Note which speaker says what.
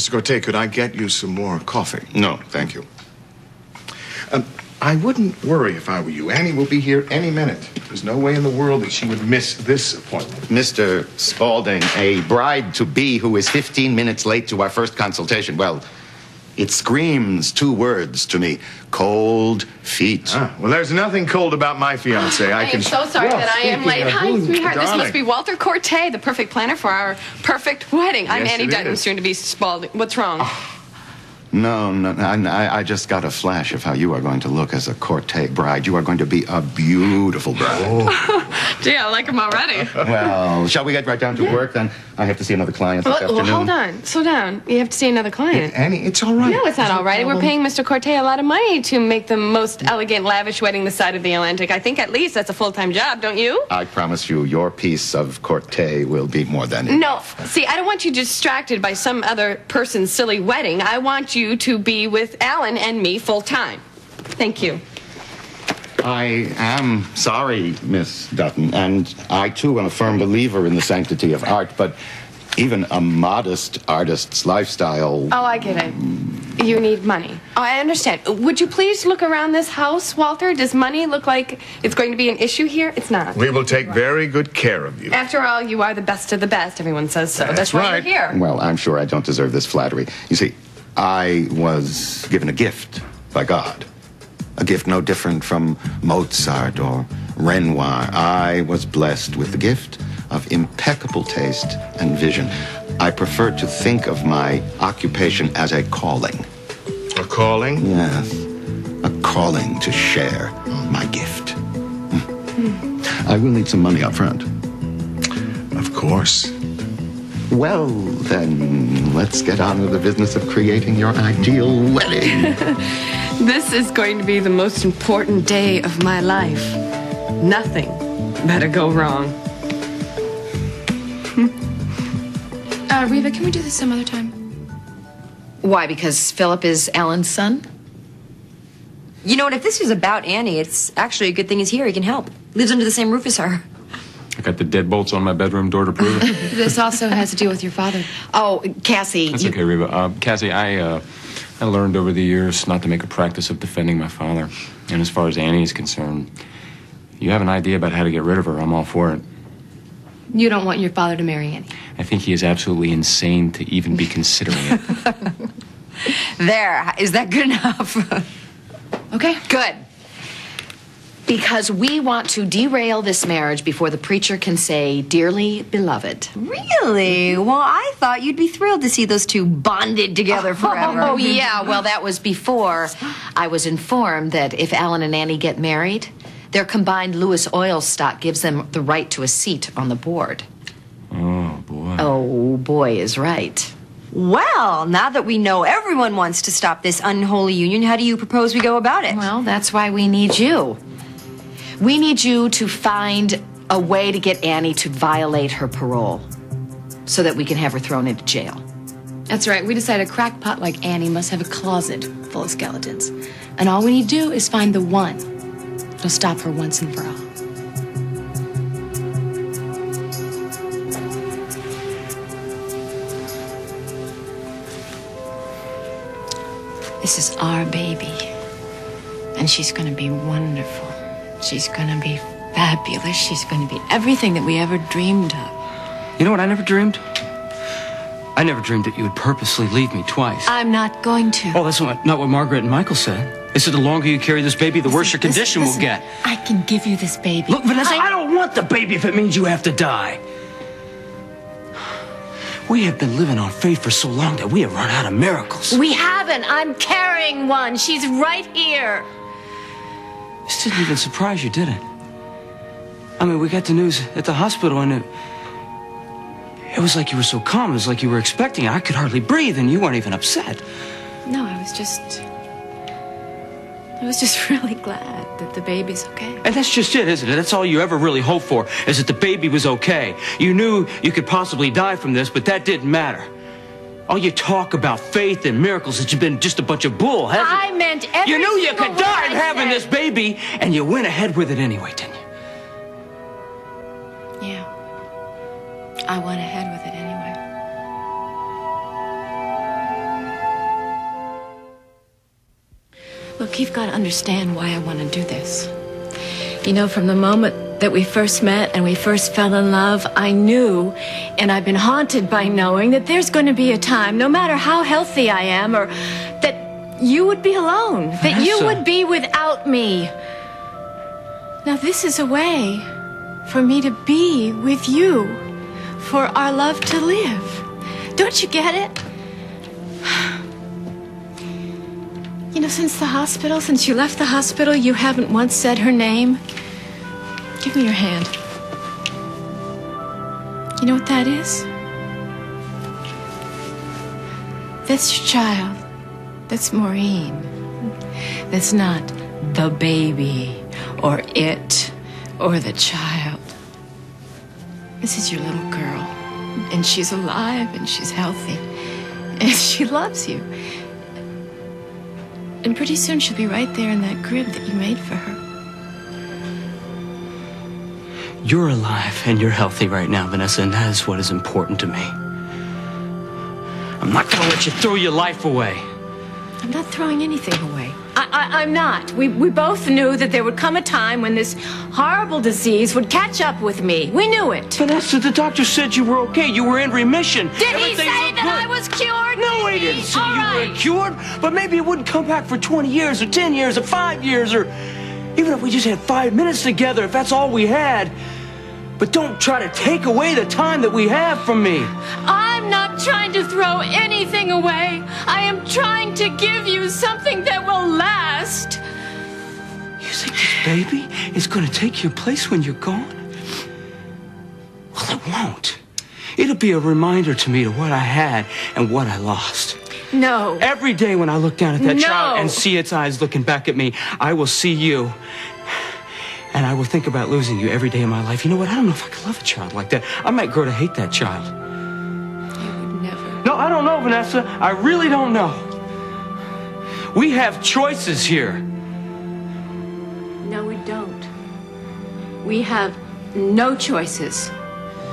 Speaker 1: Mr. Corte, could I get you some more coffee?
Speaker 2: No, thank you.
Speaker 1: I wouldn't worry if I were you. Annie will be here any minute. There's no way in the world that she would miss this appointment.
Speaker 2: Mr. Spaulding, a bride-to-be who is 15 minutes late to our first consultation, well, it screams two words to me. Cold feet.
Speaker 1: Well, there's nothing cold about my fiancé.
Speaker 3: I am so sorry that I am late. Hi, sweetheart.
Speaker 1: darling.
Speaker 3: This must be Walter Corte, the perfect planner for our perfect wedding. I'm
Speaker 1: Yes,
Speaker 3: Annie
Speaker 1: it
Speaker 3: Dutton,
Speaker 1: is.
Speaker 3: soon to be Spaulding. What's wrong?
Speaker 2: No, I just got a flash of how you are going to look as a Corte bride. You are going to be a beautiful bride.
Speaker 3: Gee, I like him already.
Speaker 2: Well, shall we get right down to work then? I have to see another client this afternoon.
Speaker 3: Hold on. Slow down. You have to see another client.
Speaker 1: Annie, it's all right.
Speaker 3: No, it's not all right. We're paying Mr. Corte a lot of money to make the most elegant, lavish wedding this side of the Atlantic. I think at least that's a full-time job, don't you?
Speaker 2: I promise you, your piece of Corte will be more than enough.
Speaker 3: No. See, I don't want you distracted by some other person's silly wedding. I want you to be with Alan and me full-time. Thank you.
Speaker 2: I am sorry, Miss Dutton, and I, too, am a firm believer in the sanctity of art, but even a modest artist's lifestyle...
Speaker 3: Oh, I get it. You need money. Oh, I understand. Would you please look around this house, Walter? Does money look like it's going to be an issue here? It's not.
Speaker 1: We will take very good care of you.
Speaker 3: After all, you are the best of the best. Everyone says so. That's why
Speaker 1: right.
Speaker 3: you're here.
Speaker 2: Well, I'm sure I don't deserve this flattery. You see, I was given a gift by God. A gift no different from Mozart or Renoir. I was blessed with the gift of impeccable taste and vision. I prefer to think of my occupation as a calling.
Speaker 1: A calling?
Speaker 2: Yes, a calling to share my gift. I will need some money up front.
Speaker 1: Of course.
Speaker 2: Well, then, let's get on with the business of creating your ideal wedding.
Speaker 3: This is going to be the most important day of my life. Nothing better go wrong.
Speaker 4: Reva, can we do this some other time?
Speaker 5: Why, because Philip is Alan's son?
Speaker 6: You know what, if this was about Annie, it's actually a good thing he's here. He can help. Lives under the same roof as her.
Speaker 7: I got the deadbolts on my bedroom door to prove it.
Speaker 4: This also has to do with your father.
Speaker 5: Oh, Cassie.
Speaker 7: That's okay, Reba. Cassie, I learned over the years not to make a practice of defending my father. And as far as Annie is concerned, you have an idea about how to get rid of her, I'm all for it.
Speaker 4: You don't want your father to marry Annie.
Speaker 7: I think he is absolutely insane to even be considering it.
Speaker 6: There. Is that good enough?
Speaker 4: Okay.
Speaker 5: Good. Because we want to derail this marriage before the preacher can say, "Dearly beloved."
Speaker 6: Really? Well, I thought you'd be thrilled to see those two bonded together forever.
Speaker 5: Oh, yeah. Well, that was before I was informed that if Alan and Annie get married, their combined Lewis Oil stock gives them the right to a seat on the board.
Speaker 7: Oh, boy.
Speaker 5: Oh, boy is right.
Speaker 6: Well, now that we know everyone wants to stop this unholy union, how do you propose we go about it?
Speaker 5: Well, that's why we need you. We need you to find a way to get Annie to violate her parole so that we can have her thrown into jail.
Speaker 4: That's right. We decided a crackpot like Annie must have a closet full of skeletons. And all we need to do is find the one that'll stop her once and for all. This is our baby. And she's going to be wonderful. She's going to be fabulous. She's going to be everything that we ever dreamed of.
Speaker 8: You know what I never dreamed? I never dreamed that you would purposely leave me twice.
Speaker 4: I'm not going to.
Speaker 8: Oh, that's not what Margaret and Michael said. They said the longer you carry this baby, the worse your condition will get.
Speaker 4: I can give you this baby.
Speaker 8: Look, Vanessa, I don't want the baby if it means you have to die. We have been living on faith for so long that we have run out of miracles.
Speaker 4: We haven't. I'm carrying one. She's right here.
Speaker 8: This didn't even surprise you, did it? I mean, we got the news at the hospital, and it was like you were so calm. It was like you were expecting it. I could hardly breathe, and you weren't even upset.
Speaker 4: No, I was just really glad that the baby's okay.
Speaker 8: And that's just it, isn't it? That's all you ever really hope for, is that the baby was okay. You knew you could possibly die from this, but that didn't matter. All you talk about faith and miracles, it's been just a bunch of bull, hasn't it?
Speaker 4: I meant every
Speaker 8: You knew you
Speaker 4: single
Speaker 8: could
Speaker 4: word
Speaker 8: die
Speaker 4: I
Speaker 8: having
Speaker 4: said.
Speaker 8: this baby, and you went ahead with it anyway, didn't you?
Speaker 4: Yeah. I went ahead with it anyway. Look, you've got to understand why I want to do this. You know, from the moment that we first met and we first fell in love, I knew, and I've been haunted by knowing, that there's going to be a time, no matter how healthy I am, or that you would be alone, that you would be without me. Now, this is a way for me to be with you, for our love to live. Don't you get it? You know, since you left the hospital, you haven't once said her name. Give me your hand. You know what that is? That's your child. That's Maureen. That's not the baby, or it, or the child. This is your little girl. And she's alive, and she's healthy. And she loves you. And pretty soon she'll be right there in that crib that you made for her.
Speaker 8: You're alive and you're healthy right now, Vanessa, and that is what is important to me. I'm not going to let you throw your life away.
Speaker 4: I'm not throwing anything away. I'm not. We both knew that there would come a time when this horrible disease would catch up with me. We knew it.
Speaker 8: Vanessa, the doctor said you were okay. You were in remission.
Speaker 4: Did he say that I was cured?
Speaker 8: No, he didn't say you were cured. But maybe it wouldn't come back for 20 years or 10 years or 5 years, or even if we just had 5 minutes together, if that's all we had. But don't try to take away the time that we have from me.
Speaker 4: I'm not trying to throw anything away. I am trying to give you something that will last.
Speaker 8: You think this baby is going to take your place when you're gone? Well, it won't. It'll be a reminder to me to what I had and what I lost.
Speaker 4: No.
Speaker 8: Every day when I look down at that child and see its eyes looking back at me, I will see you. And I will think about losing you every day of my life. You know what? I don't know if I could love a child like that. I might grow to hate that child.
Speaker 4: You would never.
Speaker 8: No, I don't know, Vanessa. I really don't know. We have choices here.
Speaker 4: No, we don't. We have no choices.